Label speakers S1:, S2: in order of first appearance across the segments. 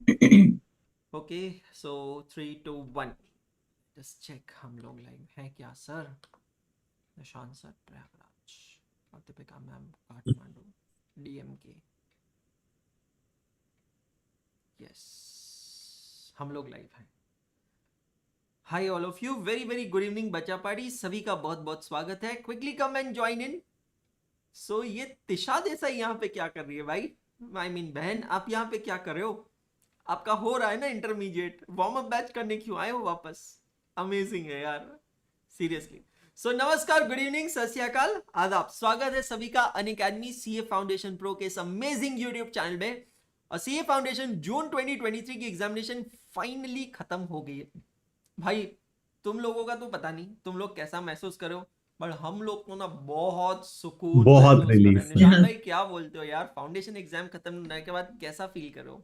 S1: Okay so 3 2 1 just check हम लोग live हैं क्या सर। निशान सर प्रयागराज और दीपिका मैम काठमांडू डीएमके। यस हम लोग लाइव हैं। Hi all of you, very very good evening बच्चा पार्टी, सभी का बहुत बहुत स्वागत है। Quickly come and join in. So ये तिशा देसाई यहाँ पे क्या कर रही है भाई? आई मीन बहन, आप यहाँ पे क्या कर रहे हो? आपका हो रहा है ना इंटरमीडिएट, वार्म अप बैच करने क्यों आए हो वापस? अमेजिंग है यार, सीरियसली। सो नमस्कार, गुड इवनिंग, सत श्री अकाल, आदाब, स्वागत है सभी का अनअकैडमी सीए फाउंडेशन प्रो के इस अमेजिंग यूट्यूब चैनल में। और सीए फाउंडेशन जून 2023 की एग्जामिनेशन फाइनली खत्म हो गई है भाई। तुम लोगों का तो पता नहीं तुम लोग कैसा महसूस करो, बट हम लोग को ना बहुत सुकून
S2: बहुत
S1: महसूस कर रहे
S2: रिलीफ
S1: हैं।
S2: सर।
S1: निशान भाई क्या बोलते हो यार, फाउंडेशन एग्जाम खत्म होने के बाद कैसा फील करो?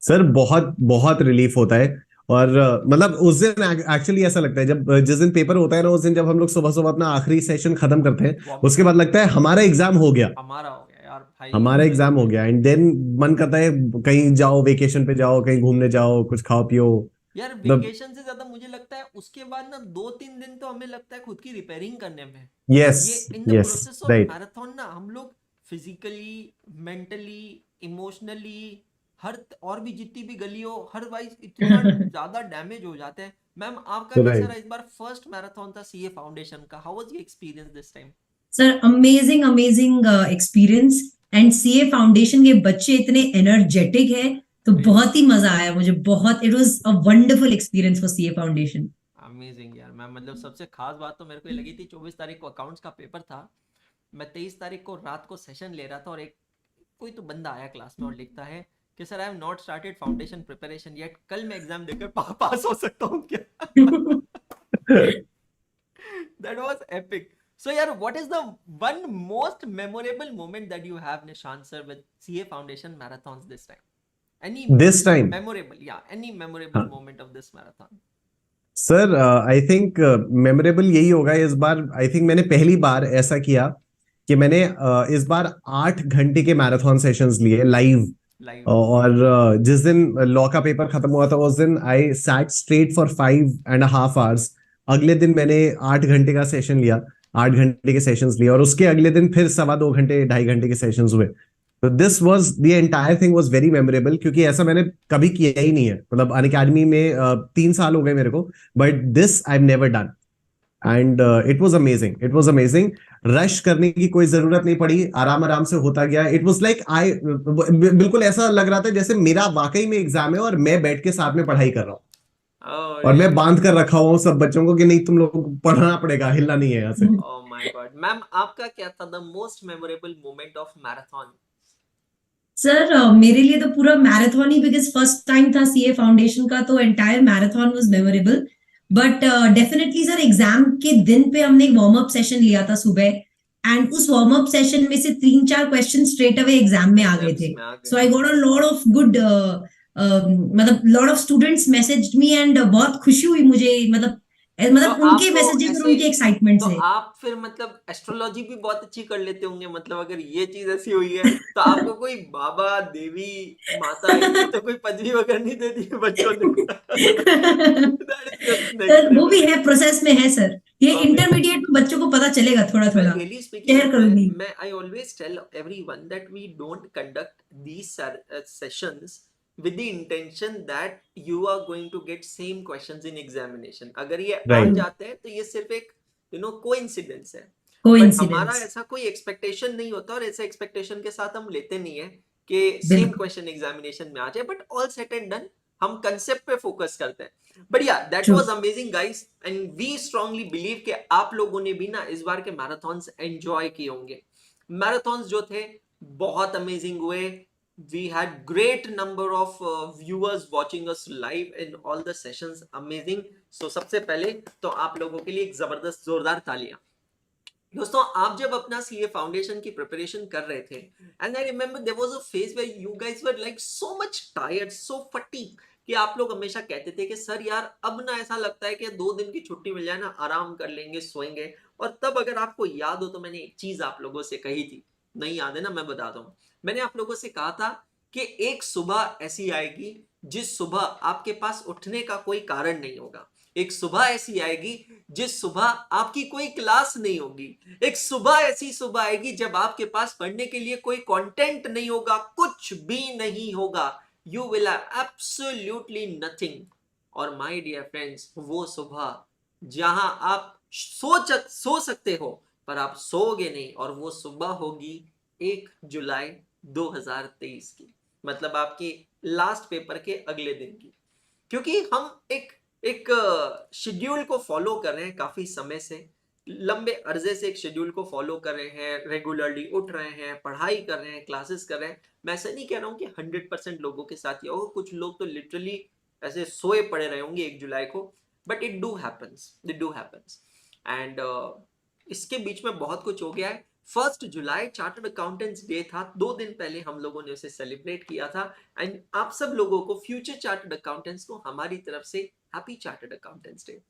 S2: सर बहुत बहुत रिलीफ होता है। और मतलब उस दिन एक्चुअली ऐसा लगता है जब जिस दिन पेपर होता है ना, उस दिन जब हम लोग सुबह सुबह अपना आखिरी सेशन खत्म करते हैं,
S1: वार्म अप,
S2: उसके बाद लगता है हमारा एग्जाम हो गया।
S1: हमारा हो गया यार भाई,
S2: हमारा
S1: सच
S2: एग्जाम हो
S1: में।
S2: गया एंड देन मन करता है कहीं जाओ, वेकेशन पे जाओ, कहीं घूमने जाओ, कुछ खाओ पियो।
S1: यार
S2: मतलब
S1: वेकेशन से ज्यादा मुझे लगता है उसके बाद ना 2 3 दिन तो हमें लगता है खुद की रिपेयरिंग करने में।
S2: यस,
S1: ये in the
S2: yes,
S1: process of
S2: right.
S1: Marathon ना हम लोग फिजिकली, मेंटली, इमोशनली, और भी जितनी भी गली हो, हर वाइज इतना ज्यादा डैमेज हो जाते हैं। मैम आपका कैसा
S2: राइट।
S1: रहा? इस बार फर्स्ट मैराथन था सीए फाउंडेशन का, how was your experience this time?
S3: Sir amazing amazing experience. And CA foundation के बच्चे इतने एनर्जेटिक है, तो बहुत ही मजा आया मुझे। बहुत it was a wonderful experience for CA foundation.
S1: Amazing यार मैम, मतलब सबसे खास बात तो मेरे को ये लगी थी, 24 तारीख को अकाउंट्स का पेपर था। मैं 23 तारीख को रात को सेशन ले रहा था और एक कोई तो बंदा आया क्लास में और लिखता है कि sir I have not started foundation preparation yet, कल मैं एग्जाम देकर पास हो सकता हूँ क्या? That was epic. सो यार, what is the one most memorable moment that you have Nishan sir with CA foundation marathons this time? Any
S2: this time.
S1: Memorable, या any memorable moment of this marathon?
S2: Sir I think memorable यही होगा इस बार। I think मैंने पहली बार ऐसा किया कि मैंने इस बार 8 घंटे के मैराथन सेशंस लिए लाइव।
S1: लाइव।
S2: और जिस दिन लॉ का पेपर खत्म हुआ था, उस दिन I sat straight for 5.5 hours. अगले दिन मैंने 8 घंटे का सेशन लिया, 8 घंटे के सेशंस लिए, और उसके अगले दिन फिर 2.25 घंटे, 2.5 घंटे के सेशंस हुए। तो this was the entire thing was very memorable, क्योंकि ऐसा मैंने कभी किया ही नहीं है। मतलब अन अकेडमी में 3 साल हो गए मेरे को, but this I have never done. And it was amazing, it was amazing. Rush करने की कोई जरूरत नहीं पड़ी, आराम आराम से होता गया। इट वाज लाइक आई बिल्कुल ऐसा लग रहा था जैसे मेरा वाकई में एग्जाम है और मैं बैठ के साथ में पढ़ाई कर रहा हूँ।
S1: ओह
S2: और मैं
S1: रियली?
S2: बांध कर रखा हुआ हूँ सब बच्चों को कि नहीं, तुम लोग को पढ़ना पड़ेगा, हिलना नहीं है यहाँ से।
S1: ओह माय गॉड मैम, आपका क्या था the most memorable moment of marathon?
S3: Sir मेरे लिए तो पूरा marathon he, because first time था सीए फाउंडेशन का, तो entire marathon was memorable. But definitely sir, exam के दिन पे हमने एक वार्म अप सेशन लिया था सुबह, एंड उस वार्म अप सेशन में से 3 4 क्वेश्चन स्ट्रेट अवे एग्जाम में आ गए
S1: एग्जाम्स
S3: थे।
S1: में आ
S3: सो आई
S1: गए?
S3: Got a lot of good, मतलब lot of students messaged me, and बहुत खुशी हुई मुझे। मतलब
S1: तो
S3: उनके
S1: आप तो
S3: मैसेजेस और
S1: ऐसे,
S3: उनके एक्साइटमेंट
S1: तो
S3: से।
S1: आप फिर मतलब एस्ट्रोलॉजी भी बहुत अच्छी कर लेते होंगे, मतलब अगर ये चीज ऐसी हुई है तो आपको कोई बाबा देवी माता इनने तो कोई पदवी वगैरह नहीं दे दी है बच्चों ने? That is just next
S3: sir वो भी
S1: लेवल।
S3: है, प्रोसेस में है सर। ये
S1: अमेजिंग।
S3: इंटरमीडिएट में बच्चों को पता चलेगा थोड़ा
S1: Well,
S3: थोड़ा।
S1: really speaking,
S3: शेयर करूंगी।
S1: मैं I always tell everyone that we don't conduct these sessions with the intention that you are going to get same questions in examination. अगर ये आ
S2: राइट।
S1: जाते हैं तो ये सिर्फ एक कोइंसिडेंस है। बट हमारा
S3: कोइंसिडेंस।
S1: ऐसा कोई एक्सपेक्टेशन नहीं होता, और ऐसे एक्सपेक्टेशन के साथ हम लेते नहीं है कि सेम
S3: बिल्कुल।
S1: क्वेश्चन एग्जामिनेशन में आ जाए। But all set and done, हम कंसेप्ट पे फोकस करते हैं। But yeah that
S3: true.
S1: Was amazing guys, and we strongly believe कि आप लोगों ने भी ना इस बार के मैराथन्स एंजॉय किए होंगे। मैराथन्स जो थे बहुत अमेजिंग हुए। We had great number of viewers watching us live in all the sessions, amazing. So सबसे पहले तो आप लोगों के लिए एक जबरदस्त जोरदार तालियां। दोस्तों, आप जब अपना सीए फाउंडेशन की प्रिपरेशन कर रहे थे, and I remember there was a phase where you guys were like so much tired, so fatigue, कि आप लोग हमेशा कहते थे कि सर यार अब ना ऐसा लगता है कि 2 दिन की छुट्टी मिल जाए ना, आराम कर लेंगे, सोएंगे। और तब अगर आपको याद हो तो मैंने एक चीज आप लोगों से कही थी, नहीं याद है ना, मैं बताता हूँ। मैंने आप लोगों से कहा था कि एक सुबह ऐसी आएगी जिस सुबह आपके पास उठने का कोई कारण नहीं होगा। एक सुबह ऐसी आएगी जिस सुबह आपकी कोई क्लास नहीं होगी। एक सुबह ऐसी सुबह आएगी जब आपके पास पढ़ने के लिए कोई कंटेंट नहीं होगा, कुछ भी नहीं होगा। You will have absolutely nothing. और माय डियर फ्रेंड्स, वो सुबह जहां आप सो सकते हो पर आप सोओगे नहीं, और वो सुबह होगी 1 जुलाई 2023 की, मतलब आपकी लास्ट पेपर के अगले दिन की। क्योंकि हम एक शेड्यूल को फॉलो कर रहे हैं काफी समय से, लंबे अरसे से एक शेड्यूल को फॉलो कर रहे हैं, रेगुलरली उठ रहे हैं, पढ़ाई कर रहे हैं, क्लासेस कर रहे हैं। मैं ऐसा नहीं कह रहा हूँ कि 100% लोगों के साथ ये होगा, कुछ लोग तो लिटरली ऐसे सोए पड़े रहे होंगे 1 जुलाई को, but it do happens and इसके बीच में बहुत कुछ हो गया है। 1 जुलाई चार्टर्ड अकाउंटेंट्स डे था, 2 दिन पहले हम लोगों ने उसे सेलिब्रेट किया था। एंड आप सब लोगों को, फ्यूचर चार्टर्ड अकाउंटेंट्स को, हमारी तरफ से हैप्पी चार्टर्ड अकाउंटेंट्स डे।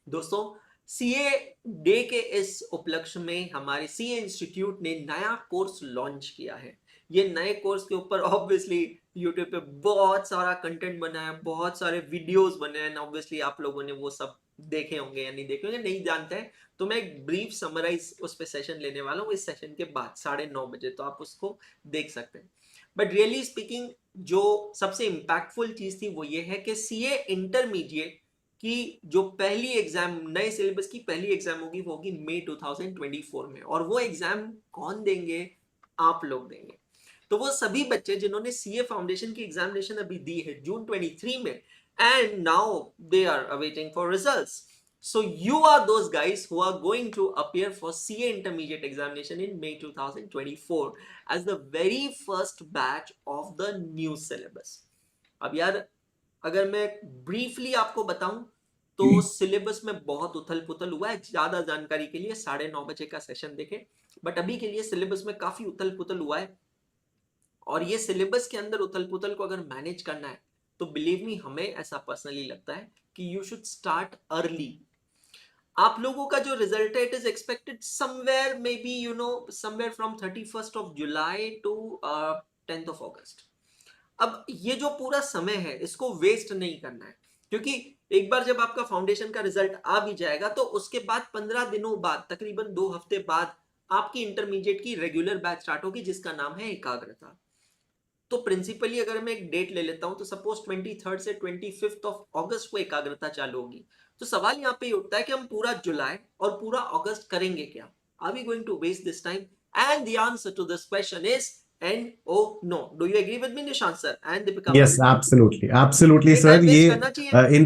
S1: दोस्तों, सीए डे के इस उपलक्ष्य में हमारे सीए इंस्टीट्यूट ने नया कोर्स लॉन्च किया है। ये नए कोर्स के ऊपर ऑब्वियसली यूट्यूब पे बहुत सारा कंटेंट बना है, बहुत सारे वीडियोस बने हैं। ऑब्वियसली आप लोगों ने वो सब देखे होंगे या नहीं देखे होंगे, नहीं जानते हैं तो मैं एक ब्रीफ समराइज उस पे सेशन लेने वाला हूँ इस सेशन के बाद 9:30 बजे, तो आप उसको देख सकते हैं। बट रियली स्पीकिंग, जो सबसे इंपैक्टफुल चीज थी वो ये है कि सीए इंटरमीडिएट की जो पहली एग्जाम, नए सिलेबस की पहली एग्जाम होगी, वो होगी मई 2024 में। और वो एग्जाम कौन देंगे? आप लोग देंगे। तो वो सभी बच्चे जिन्होंने सीए फाउंडेशन की एग्जामिनेशन अभी दी है जून 23 में, and now they are awaiting for results. So you are those guys who are going to appear for CA intermediate examination in May 2024 as the very first batch of the new syllabus. अब यार, अगर मैं briefly आपको बताऊं तो syllabus में बहुत उथल पुथल हुआ है। ज्यादा जानकारी के लिए 9:30 बजे का सेशन देखें, बट अभी के लिए सिलेबस में काफी उथल पुथल हुआ है। और ये सिलेबस के अंदर उथल पुथल को अगर मैनेज करना है तो बिलीव मी, हमें ऐसा पर्सनली लगता है कि यू शुड स्टार्ट अर्ली। आप लोगों का जो रिजल्ट है, it is expected somewhere may be somewhere from 31st of July to 10th of August। अब ये जो पूरा समय है इसको वेस्ट नहीं करना है, क्योंकि एक बार जब आपका फाउंडेशन का रिजल्ट आ भी जाएगा तो उसके बाद 15 दिनों बाद, तकरीबन 2 हफ्ते बाद, आपकी इंटरमीडिएट की रेगुलर बैच स्टार्ट होगी जिसका नाम है एकाग्रता। तो प्रिंसिपली अगर मैं एक डेट ले लेता हूं तो सपोज 23rd से 25th of August को एकाग्रता चालू होगी। तो सवाल यहाँ पे उठता है कि हम पूरा जुलाई और पूरा अगस्त करेंगे क्या? Are we going to waste this time? And the answer to this question is no. Do you agree with me, Nishant sir and Deepika?
S2: Yes, absolutely sir। ये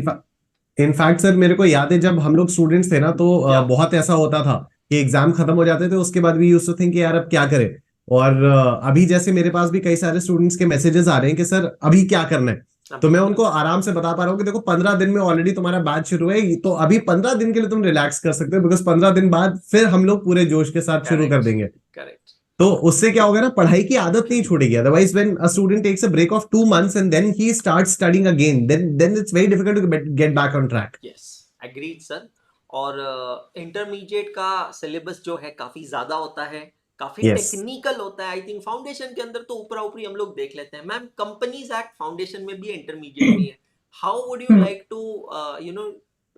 S2: इनफैक्ट सर, मेरे को याद है जब हम लोग स्टूडेंट्स थे ना, तो बहुत ऐसा होता था कि एग्जाम खत्म हो जाते थे, उसके बाद भी यूज्ड टू थिंक यार अब क्या करें। और अभी जैसे मेरे पास भी कई सारे स्टूडेंट्स के मैसेजेस आ रहे हैं कि सर अभी क्या करना है, तो मैं उनको आराम से बता पा रहा हूँ कि देखो 15 दिन में ऑलरेडी तुम्हारा बैच शुरू है, तो अभी 15 दिन के लिए तुम रिलैक्स कर सकते हो, बिकॉज 15 दिन बाद फिर हम लोग पूरे जोश के साथ शुरू कर देंगे।
S1: करेक्ट।
S2: तो उससे क्या होगा ना, पढ़ाई की आदत नहीं छूटेगी। Otherwise when a student takes a break of 2 months and then he starts studying again, then it's very difficult to get back on track.
S1: Yes, agreed sir. और इंटरमीडिएट का सिलेबस जो है काफी ज्यादा होता है, काफी टेक्निकल होता है। आई थिंक फाउंडेशन के अंदर तो ऊपरा ऊपरी हम लोग देख लेते हैं। मैम, कंपनीज एक्ट फाउंडेशन में भी है, इंटरमीडिएट भी है। How would you like to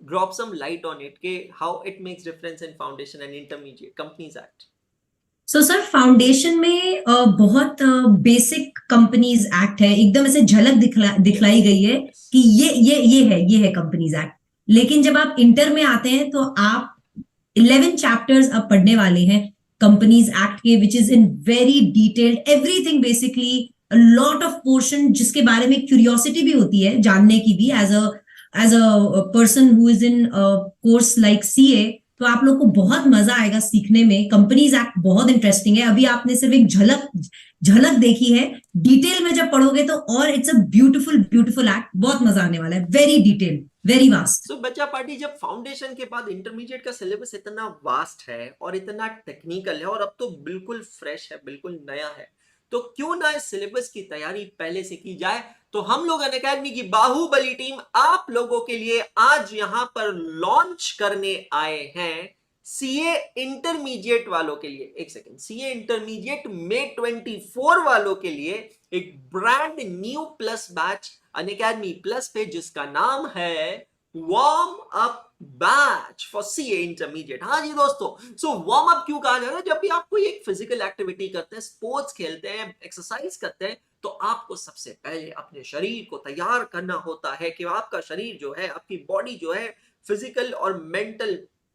S1: drop some light on it कि how it makes difference in foundation and intermediate companies act?
S3: So sir, foundation में बहुत बेसिक कंपनीज एक्ट है, एकदम ऐसे झलक दिखलाई गई है कि ये है कंपनीज एक्ट। लेकिन जब आप इंटर में आते हैं तो आप 11 चैप्टर्स अब पढ़ने वाले हैं कंपनीज एक्ट के, which is in very detailed everything, basically lot of portion जिसके बारे में क्यूरियोसिटी भी होती है जानने की भी, as a person who is in course like CA. तो आप लोग को बहुत मजा आएगा सीखने में। कंपनीज एक्ट बहुत इंटरेस्टिंग है, अभी आपने सिर्फ एक झलक देखी है, डिटेल में जब पढ़ोगे तो और इट्स अ ब्यूटीफुल एक्ट, बहुत मजा आने वाला है, वेरी डिटेल, वेरी वास्ट।
S1: सो बच्चा पार्टी, जब फाउंडेशन के बाद इंटरमीडिएट का सिलेबस इतना वास्ट है और इतना टेक्निकल है और अब तो बिल्कुल फ्रेश है, बिल्कुल नया है, तो क्यों ना इस सिलेबस की तैयारी पहले से की जाए। तो हम लोग अनअकैडमी की बाहुबली टीम आप लोगों के लिए आज यहां पर लॉन्च करने आए हैं सीए इंटरमीडिएट वालों के लिए, एक सेकेंड, सीए इंटरमीडिएट May 24 वालों के लिए एक brand new plus batch Unacademy plus पे, जिसका नाम है warm up batch for CA intermediate. हाँ जी दोस्तों, सो वार्म अप क्यों कहा जा रहा है? जब भी आप कोई एक फिजिकल एक्टिविटी करते हैं, स्पोर्ट्स खेलते हैं, एक्सरसाइज करते हैं, तो आपको सबसे पहले अपने शरीर को तैयार करना होता है कि आपका शरीर जो है, आपकी बॉडी जो है, फिजिकल और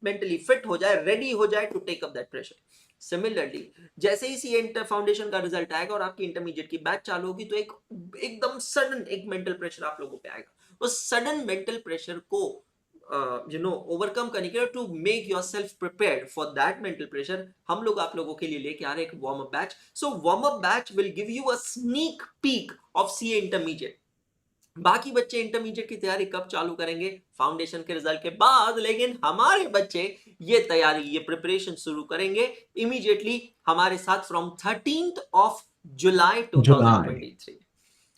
S1: मेंटली फिट हो जाए, रेडी हो जाए to take up that pressure. Similarly जैसे ही सीए इंटर फाउंडेशन का रिजल्ट आएगा और आपकी इंटरमीडिएट की बैच चालू होगी, तो एकदम सडन एक मेंटल प्रेशर आप लोगों पे आएगा। उस सडन मेंटल प्रेशर को ओवरकम करने के लिए, to make yourself prepared for that mental pressure, हम लोग आप लोगों के लिए लेके आ रहे हैं एक warm up batch. So warm up batch will give you a sneak peek of CA intermediate. बाकी बच्चे इंटरमीडिएट की तैयारी कब चालू करेंगे? फाउंडेशन के रिजल्ट के बाद, लेकिन हमारे बच्चे ये तैयारी, ये प्रिपरेशन शुरू करेंगे इमीडिएटली हमारे साथ फ्रॉम 13th of July 2023।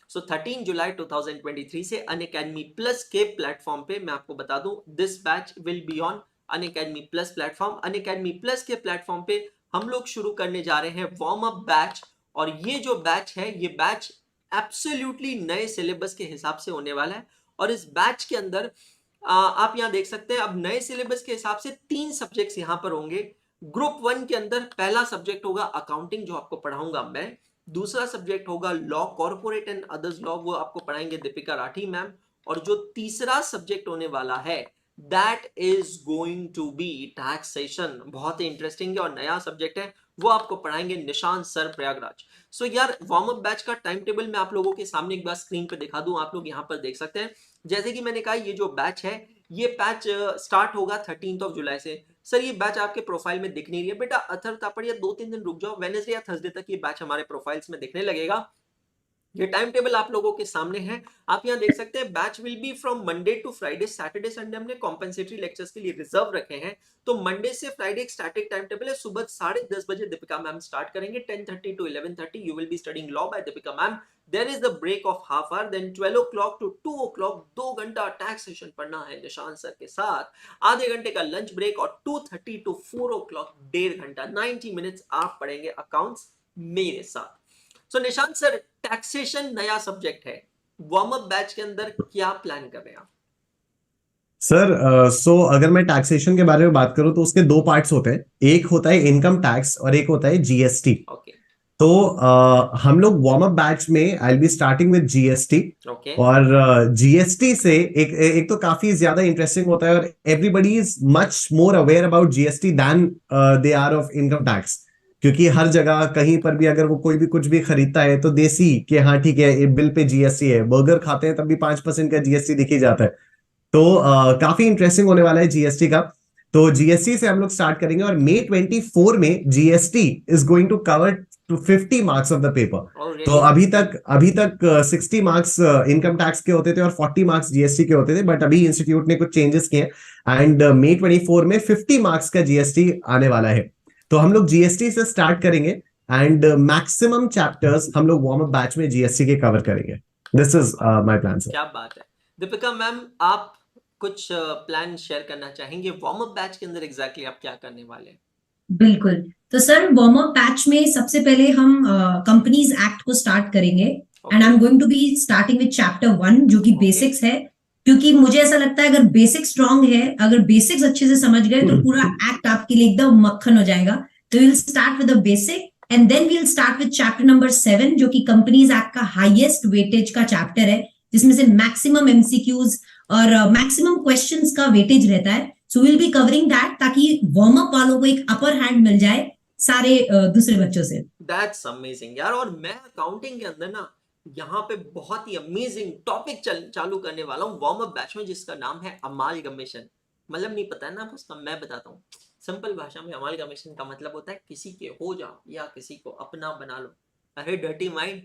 S1: सो 13 जुलाई 2023 से अनअकैडमी प्लस के प्लेटफॉर्म पे, मैं आपको बता दूं, this batch will be on Unacademy plus platform. Unacademy plus के प्लेटफॉर्म पे हम लोग शुरू करने जा रहे हैं वार्म अप बैच। और ये जो बैच है, ये बैच एब्सोल्युटली नए सिलेबस के हिसाब से होने वाला है। और इस बैच के अंदर आप यहाँ देख सकते हैं, अब नए सिलेबस के हिसाब से 3 सब्जेक्ट्स यहाँ पर होंगे। ग्रुप 1 के अंदर पहला सब्जेक्ट होगा अकाउंटिंग, जो आपको पढ़ाऊंगा मैं। दूसरा सब्जेक्ट होगा law corporate and others law, वो आपको पढ़ाएंगे दीपिका राठी मैम। और जो तीसरा सब्जेक्ट होने वाला है, that is going to be taxation. बहुत ही इंटरेस्टिंग और नया सब्जेक्ट है, वो आपको पढ़ाएंगे निशांत सर प्रयागराज। सो यार, वार्म अप बैच का टाइम टेबल मैं आप लोगों के सामने एक बार स्क्रीन पे दिखा दूं, आप लोग यहाँ पर देख सकते हैं। जैसे कि मैंने कहा, ये जो बैच है, ये बैच स्टार्ट होगा 13th of July से। सर ये बैच आपके प्रोफाइल में दिख नहीं रही है बेटा, अथर तापड़िया 2-3 दिन रुक जाओ, वेडनेसडे या थर्सडे तक ये बैच हमारे प्रोफाइल्स में दिखने लगेगा। ये टाइम टेबल आप लोगों के सामने है, आप यहाँ देख सकते हैं। Batch will be from Monday to Friday, Saturday Sunday हमने कॉम्पेंसेटरी लेक्चर्स के लिए रिजर्व रखे हैं। तो मंडे से फ्राइडे एक स्टैटिक टाइम टेबल है। सुबह 10:30 बजे दीपिका मैम स्टार्ट करेंगे, 10:30 to 11:30 you will be studying law by Deepika ma'am. There is the break of half hour, then 12 o'clock to 2 o'clock 2 घंटा टैक्स सेशन पढ़ना है निशांत सर के साथ, आधे घंटे का लंच ब्रेक, और 2:30 to 4 o'clock 1.5 घंटा 90 मिनट्स आप पढ़ेंगे अकाउंट्स मेरे साथ। सो निशांत सर, टैक्सेशन नया सब्जेक्ट है, वार्म अप बैच के अंदर क्या प्लान कर रहे हैं आप?
S2: सो अगर मैं टैक्सेशन के बारे में बात करूं तो उसके 2 पार्ट्स होते हैं। एक होता है इनकम टैक्स और एक होता है जीएसटी।
S1: ओके
S2: तो हम लोग वार्म अप बैच में I will be starting with GST.
S1: Okay
S2: और जीएसटी से एक तो काफी ज्यादा इंटरेस्टिंग होता है, और everybody is much more aware about GST than they are of income tax. क्योंकि हर जगह कहीं पर भी अगर वो कोई भी कुछ भी खरीदता है तो देसी कि हाँ ठीक है, बिल पे जीएसटी है। बर्गर खाते हैं तब भी 5% का जीएसटी दिख ही जाता है। तो काफी इंटरेस्टिंग होने वाला है जीएसटी का। तो जीएसटी से हम लोग स्टार्ट करेंगे, और May 24 में GST is going to cover to 50 marks of the paper. तो अभी तक 60 मार्क्स इनकम टैक्स के होते थे और 40 मार्क्स जीएसटी के होते थे, बट अभी इंस्टीट्यूट ने कुछ चेंजेस किए एंड May 24 में 50 मार्क्स का जीएसटी आने वाला है। तो हम लोग जीएसटी से स्टार्ट करेंगे एंड मैक्सिमम चैप्टर्स हम लोग वार्म अप बैच में जीएसटी के कवर करेंगे। This is my plan sir.
S1: क्या बात है। दीपिका मैम, आप कुछ प्लान शेयर करना चाहेंगे वार्म अप बैच के अंदर एग्जैक्टली आप क्या करने वाले हैं?
S3: बिल्कुल। तो सर, वार्म अप बैच में सबसे पहले हम कंपनीज एक्ट को स्टार्ट करेंगे, and I am going to be starting with chapter 1 जो कि बेसिक्स है। क्योंकि मुझे ऐसा लगता है अगर बेसिक्स स्ट्रांग है, अगर बेसिक्स अच्छे से समझ गए तो पूरा एक्ट आपके लिए एकदम मक्खन हो जाएगा। तो will start with the basic and then we'll start with chapter number 7 जो कि कंपनीज एक्ट का हाईएस्ट वेटेज का चैप्टर है, जिसमें से मैक्सिमम एमसीक्यूज और मैक्सिमम क्वेश्चंस का वेटेज रहता है। So will be covering that, ताकि वार्म अप वालों को एक अपर हैंड मिल जाए सारे दूसरे बच्चों से।
S1: दैट्स अमेजिंग यार। और मैं अकाउंटिंग के अंदर ना यहाँ पे बहुत ही अमेजिंग टॉपिक चालू करने वाला हूँ वार्म अप बैच में, जिसका नाम है अमालगमेशन। मतलब नहीं पता है ना उसका, मैं बताता हूँ सिंपल भाषा में। अमालगमेशन का मतलब होता है किसी के हो जाओ या किसी को अपना बना लो। अरे dirty mind,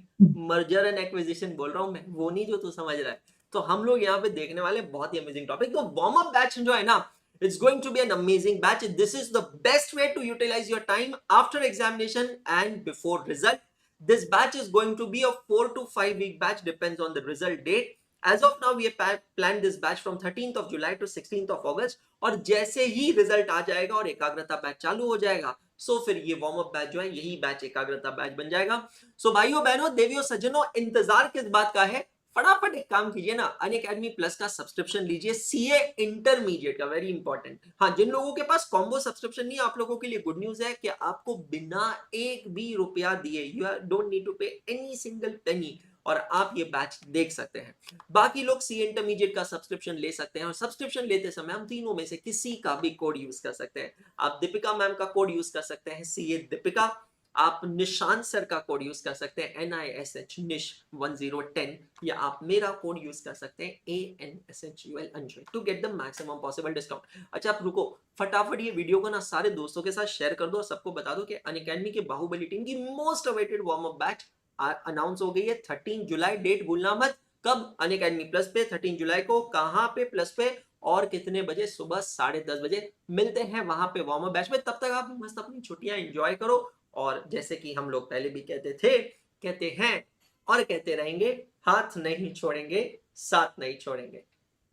S1: merger and acquisition बोल रहा हूँ मैं, वो नहीं जो तू समझ रहा है। तो हम लोग यहाँ पे देखने वाले बहुत ही अमेजिंग टॉपिक। तो वार्म अप बैच जो है ना, it's going to be an amazing batch. This is the best way to utilize your time after examination and before result. This batch is going to be a 4 to 5 week batch, depends on the result date. As of now, we have planned this batch from 13th of July to 16th of August. और जैसे ही result आ जाएगा और एकाग्रता batch चालू हो जाएगा, सो फिर ये वार्म अप बैच जो है यही बैच एकाग्रता बैच बन जाएगा. सो भाइयों बहनों देवियों सज्जनों, इंतजार किस बात का है? फटाफट एक काम कीजिए ना, अनअकैडमी प्लस का सब्सक्रिप्शन लीजिए, सीए इंटरमीडिएट का, वेरी इंपॉर्टेंट. हाँ, जिन लोगों के पास कॉम्बो सब्सक्रिप्शन नहीं है, आप लोगों के लिए गुड न्यूज है कि आपको बिना एक भी रुपया दिए, यू डोंट नीड टू पे एनी सिंगल पेनी, और आप ये बैच देख सकते हैं. बाकी लोग सी इंटरमीडिएट का सब्सक्रिप्शन ले सकते हैं, और सब्सक्रिप्शन लेते समय हम तीनों में से किसी का भी कोड यूज कर सकते हैं. आप दीपिका मैम का कोड यूज कर सकते हैं, सीए दीपिका. आप निशांत सर का कोड यूज कर सकते हैं, NISH निश 1010, या आप मेरा कोड यूज कर सकते हैं ANSHUL Anjay, to get the maximum possible discount. अच्छा, आप रुको, फटाफट ये वीडियो को ना सारे दोस्तों के साथ शेयर कर दो और सबको बता दो कि अनअकैडमी के बाहुबली टीम की most awaited warm up batch announce हो गई है 13 जुलाई. डेट भूलना मत. कब? अनअकैडमी प्लस पे 13 जुलाई को. कहां पे प्लस पे और कितने बजे? सुबह 10:30 बजे मिलते हैं वहां पे वार्म अप बैच में. तब तक आप मस्त अपनी छुट्टियां एंजॉय करो, और जैसे कि हम लोग पहले भी कहते थे, कहते हैं और कहते रहेंगे, हाथ नहीं छोड़ेंगे, साथ नहीं छोड़ेंगे.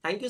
S1: Thank you.